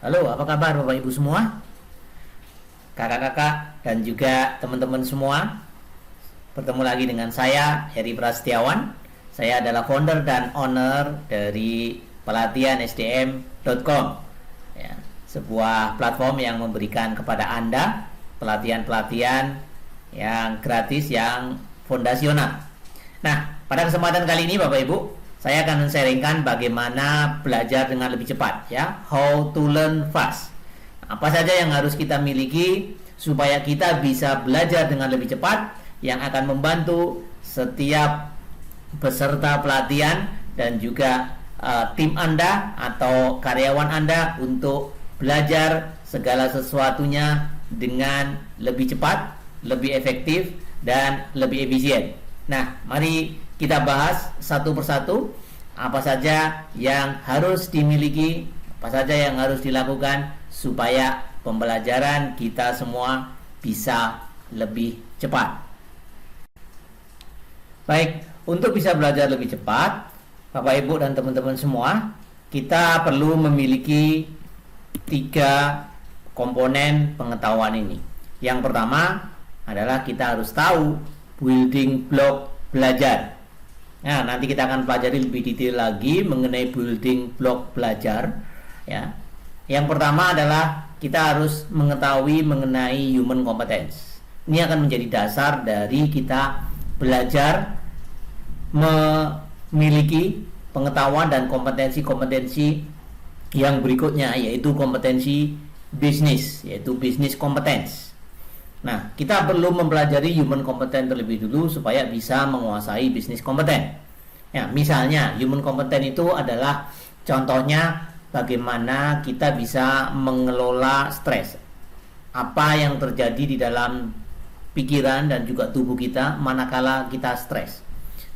Halo, apa kabar Bapak Ibu semua? Kakak-kakak dan juga teman-teman semua. Bertemu lagi dengan saya, Heri Prasetyawan. Saya adalah founder dan owner dari pelatihansdm.com, ya, sebuah platform yang memberikan kepada Anda pelatihan-pelatihan yang gratis, yang fondasional. Nah, pada kesempatan kali ini Bapak Ibu, saya akan men-sharingkan bagaimana belajar dengan lebih cepat, ya, how to learn fast. Apa saja yang harus kita miliki supaya kita bisa belajar dengan lebih cepat, yang akan membantu setiap peserta pelatihan dan juga tim Anda atau karyawan Anda untuk belajar segala sesuatunya dengan lebih cepat, lebih efektif, dan lebih efisien. Nah, mari kita bahas satu persatu apa saja yang harus dimiliki, apa saja yang harus dilakukan supaya pembelajaran kita semua bisa lebih cepat. Baik, untuk bisa belajar lebih cepat, Bapak Ibu dan teman-teman semua, kita perlu memiliki 3 komponen pengetahuan ini. Yang pertama adalah kita harus tahu building block belajar. Nah, nanti kita akan pelajari lebih detail lagi mengenai building block belajar, ya. Yang pertama adalah kita harus mengetahui mengenai human competence. Ini akan menjadi dasar dari kita belajar memiliki pengetahuan dan kompetensi-kompetensi yang berikutnya, yaitu kompetensi bisnis, yaitu business competence. Nah, kita perlu mempelajari human competence terlebih dulu supaya bisa menguasai business competence. Ya, misalnya human competence itu adalah contohnya bagaimana kita bisa mengelola stres. Apa yang terjadi di dalam pikiran dan juga tubuh kita manakala kita stres.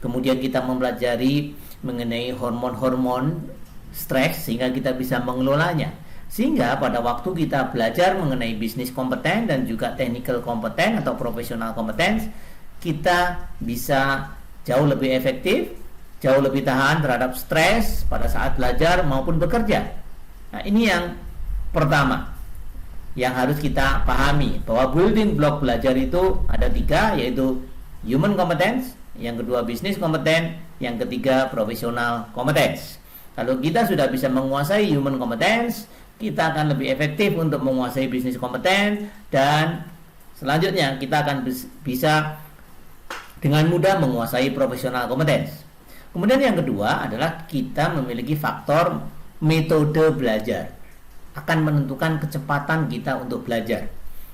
Kemudian kita mempelajari mengenai hormon-hormon stres sehingga kita bisa mengelolanya. Sehingga pada waktu kita belajar mengenai bisnis kompeten dan juga technical kompeten atau professional competence, kita bisa jauh lebih efektif, jauh lebih tahan terhadap stres pada saat belajar maupun bekerja. Nah, ini yang pertama yang harus kita pahami, bahwa building block belajar itu ada 3, yaitu human competence, yang kedua business competence, yang ketiga professional competence. Kalau kita sudah bisa menguasai human competence, kita akan lebih efektif untuk menguasai business competence, dan selanjutnya kita akan bisa dengan mudah menguasai professional competence. Kemudian yang kedua adalah kita memiliki faktor metode belajar, akan menentukan kecepatan kita untuk belajar.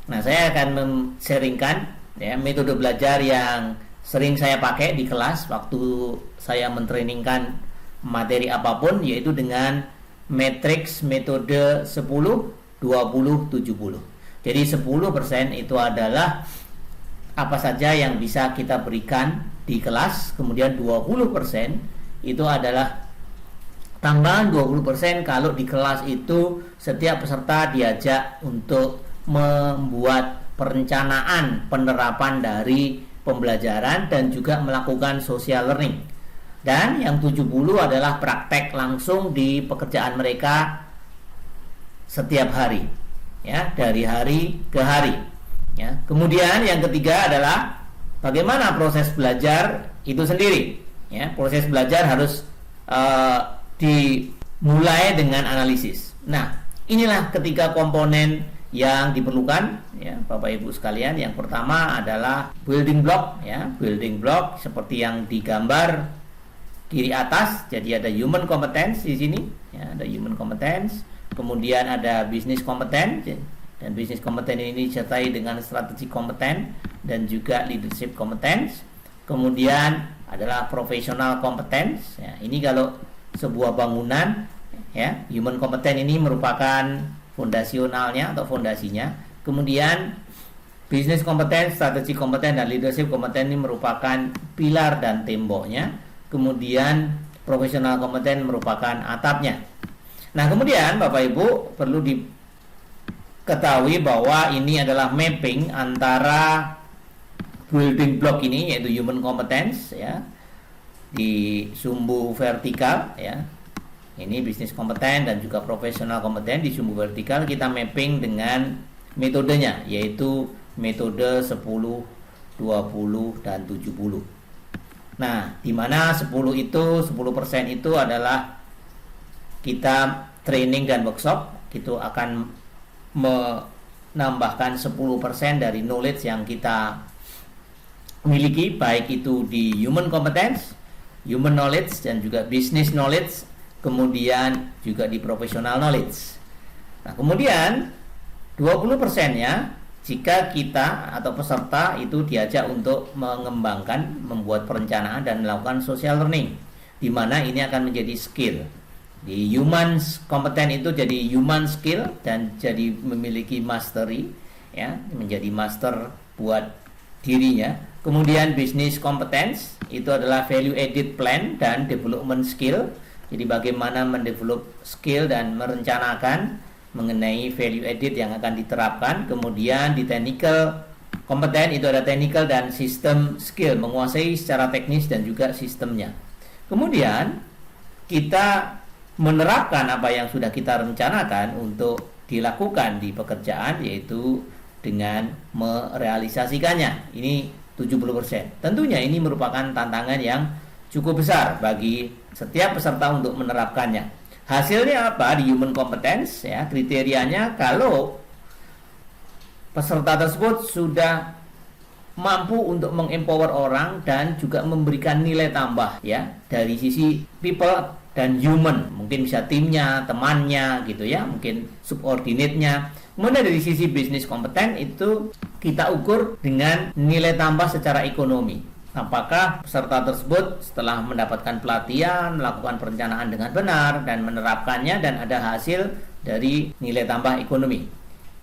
Nah, saya akan men-sharingkan, ya, metode belajar yang sering saya pakai di kelas waktu saya mentrainingkan materi apapun, yaitu dengan matriks metode 10, 20, 70. Jadi 10% itu adalah apa saja yang bisa kita berikan di kelas, kemudian 20% itu adalah tambahan 20% kalau di kelas itu setiap peserta diajak untuk membuat perencanaan penerapan dari pembelajaran dan juga melakukan social learning. Dan yang 70 adalah praktek langsung di pekerjaan mereka setiap hari, ya, dari hari ke hari, ya. Kemudian yang ketiga adalah bagaimana proses belajar itu sendiri, ya. Proses belajar harus dimulai dengan analisis. Nah, inilah ketiga komponen yang diperlukan, ya, Bapak Ibu sekalian. Yang pertama adalah building block, ya, building block seperti yang digambar kiri atas. Jadi ada human competence di sini, ya, ada human competence. Kemudian ada business competence, dan business competence ini disertai dengan strategi competence dan juga leadership competence. Kemudian adalah professional competence. Ya, ini kalau sebuah bangunan, ya, human competence ini merupakan fondasionalnya atau fondasinya. Kemudian business competence, strategi competence, dan leadership competence ini merupakan pilar dan temboknya. Kemudian professional competence merupakan atapnya. Nah, kemudian Bapak Ibu perlu diketahui bahwa ini adalah mapping antara building block ini, yaitu human competence, ya, di sumbu vertikal, ya, Ini bisnis kompeten dan juga profesional kompeten di sumbu vertikal kita mapping dengan metodenya, yaitu metode 10, 20, dan 70. Nah, di mana 10% itu adalah kita training dan workshop, itu akan menambahkan 10% dari knowledge yang kita miliki, baik itu di human competence, human knowledge, dan juga business knowledge, kemudian juga di professional knowledge. Nah, kemudian 20%-nya jika kita atau peserta itu diajak untuk mengembangkan, membuat perencanaan dan melakukan social learning, di mana ini akan menjadi skill. Di human competence itu jadi human skill dan jadi memiliki mastery, ya, menjadi master buat dirinya. Kemudian business competence itu adalah value added plan dan development skill. Jadi bagaimana mendevelop skill dan merencanakan mengenai value added yang akan diterapkan. Kemudian di technical competence itu ada technical dan system skill, menguasai secara teknis dan juga sistemnya. Kemudian kita menerapkan apa yang sudah kita rencanakan untuk dilakukan di pekerjaan, yaitu dengan merealisasikannya. Ini 70%. Tentunya ini merupakan tantangan yang cukup besar bagi setiap peserta untuk menerapkannya. Hasilnya apa di human competence, ya, kriterianya kalau peserta tersebut sudah mampu untuk mengempower orang dan juga memberikan nilai tambah, ya, dari sisi people dan human, mungkin bisa timnya, temannya gitu ya, mungkin subordinate-nya. Kemudian dari sisi bisnis kompeten itu kita ukur dengan nilai tambah secara ekonomi. Apakah peserta tersebut setelah mendapatkan pelatihan, melakukan perencanaan dengan benar dan menerapkannya dan ada hasil dari nilai tambah ekonomi.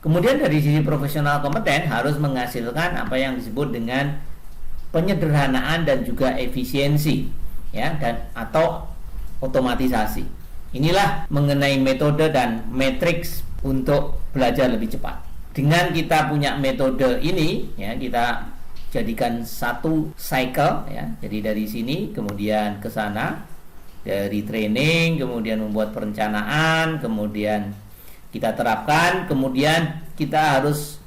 Kemudian dari sisi profesional kompeten harus menghasilkan apa yang disebut dengan penyederhanaan dan juga efisiensi, ya, dan atau otomatisasi. Inilah mengenai metode dan matriks untuk belajar lebih cepat. Dengan kita punya metode ini, ya, kita jadikan satu cycle, ya. Jadi dari sini kemudian ke sana, dari training, kemudian membuat perencanaan, kemudian kita terapkan, kemudian kita harus,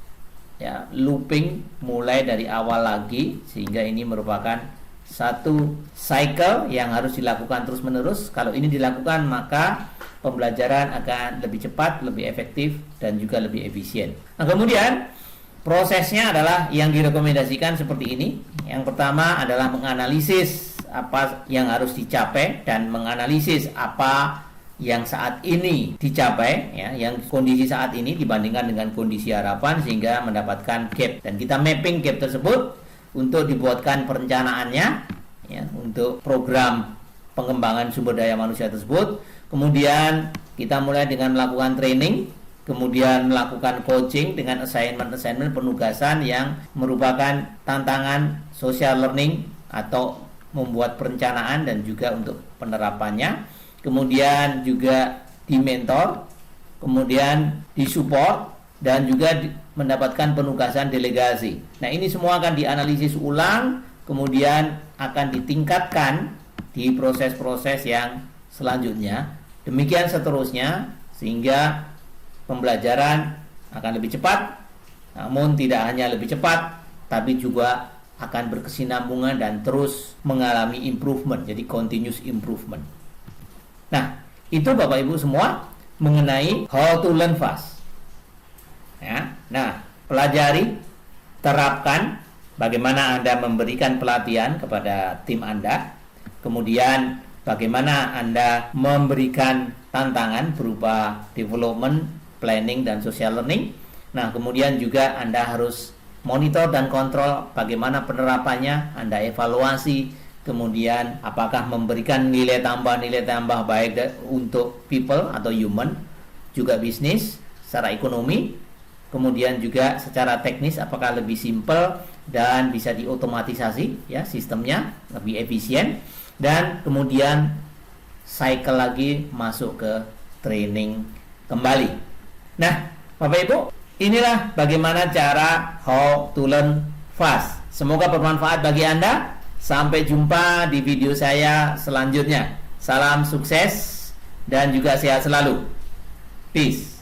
ya, looping mulai dari awal lagi, sehingga ini merupakan satu cycle yang harus dilakukan terus menerus. Kalau ini dilakukan maka pembelajaran akan lebih cepat, lebih efektif, dan juga lebih efisien. Nah, kemudian prosesnya adalah yang direkomendasikan seperti ini. Yang pertama adalah menganalisis apa yang harus dicapai dan menganalisis apa yang saat ini dicapai, ya, yang kondisi saat ini dibandingkan dengan kondisi harapan sehingga mendapatkan gap, dan kita mapping gap tersebut untuk dibuatkan perencanaannya, ya, untuk program pengembangan sumber daya manusia tersebut. Kemudian kita mulai dengan melakukan training, kemudian melakukan coaching dengan assignment penugasan yang merupakan tantangan social learning atau membuat perencanaan dan juga untuk penerapannya. Kemudian juga di mentor, kemudian di support, dan juga mendapatkan penugasan delegasi. Nah, ini semua akan dianalisis ulang, kemudian akan ditingkatkan di proses-proses yang selanjutnya. Demikian seterusnya, sehingga pembelajaran akan lebih cepat, namun tidak hanya lebih cepat, tapi juga akan berkesinambungan dan terus mengalami improvement, jadi continuous improvement. Nah, itu Bapak Ibu semua mengenai how to learn fast. Ya, nah, pelajari, terapkan bagaimana Anda memberikan pelatihan kepada tim Anda, kemudian bagaimana Anda memberikan tantangan berupa development, planning, dan social learning. Nah, kemudian juga Anda harus monitor dan kontrol bagaimana penerapannya, Anda evaluasi, kemudian apakah memberikan nilai tambah baik untuk people atau human, juga bisnis secara ekonomi, kemudian juga secara teknis apakah lebih simple dan bisa diotomatisasi, ya, sistemnya lebih efisien, dan kemudian cycle lagi masuk ke training kembali. Nah, Bapak Ibu, inilah bagaimana cara how to learn fast. Semoga bermanfaat bagi Anda. Sampai jumpa di video saya selanjutnya. Salam sukses dan juga sehat selalu. Peace.